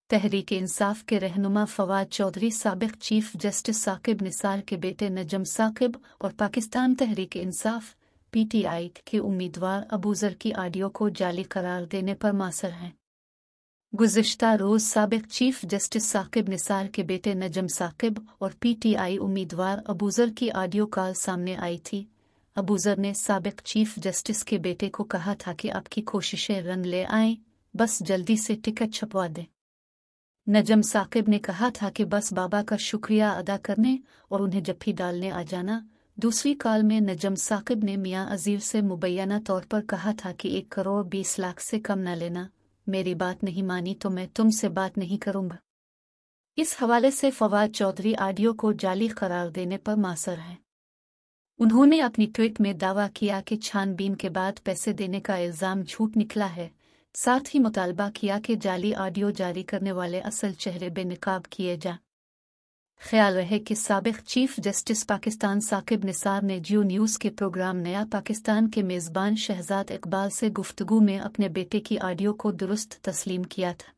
तहरीक इंसाफ के रहनुमा फवाद चौधरी साबिक चीफ जस्टिस साकिब निसार के बेटे नजम साकिब और पाकिस्तान तहरीक इंसाफ (पीटीआई) के उम्मीदवार अबूजर की ऑडियो को जाली करार देने पर मासर हैं। गुज़िश्ता रोज़ साबिक चीफ जस्टिस साकिब निसार के बेटे नजम साकिब और पीटीआई उम्मीदवार अबूजर की ऑडियो कॉल सामने आई थी। अबूजर ने साबिक चीफ जस्टिस के बेटे को कहा था कि आपकी कोशिशें रंग ले आएं, बस जल्दी से टिकट छपवा दें। नजम साकिब ने कहा था कि बस बाबा का शुक्रिया अदा करने और उन्हें जफ्फी डालने आ जाना। दूसरी कॉल में नजम साकिब ने मियां अजीर से मुबैना तौर पर कहा था कि 1 करोड़ 20 लाख से कम न लेना, मेरी बात नहीं मानी तो मैं तुमसे बात नहीं करूंगा। इस हवाले से फवाद चौधरी ऑडियो को जाली करार देने पर मासर हैं। उन्होंने अपनी ट्वीट में दावा किया कि छानबीन के बाद पैसे देने का इल्ज़ाम झूठ निकला है। साथ ही मुतालबा किया कि जाली ऑडियो जारी करने वाले असल चेहरे बेनकाब किए जाएं। ख्याल रहे कि साबिक चीफ जस्टिस पाकिस्तान साकिब निसार ने जियो न्यूज़ के प्रोग्राम नया पाकिस्तान के मेज़बान शहजाद इकबाल से गुफ्तगू में अपने बेटे की ऑडियो को दुरुस्त तस्लीम किया था।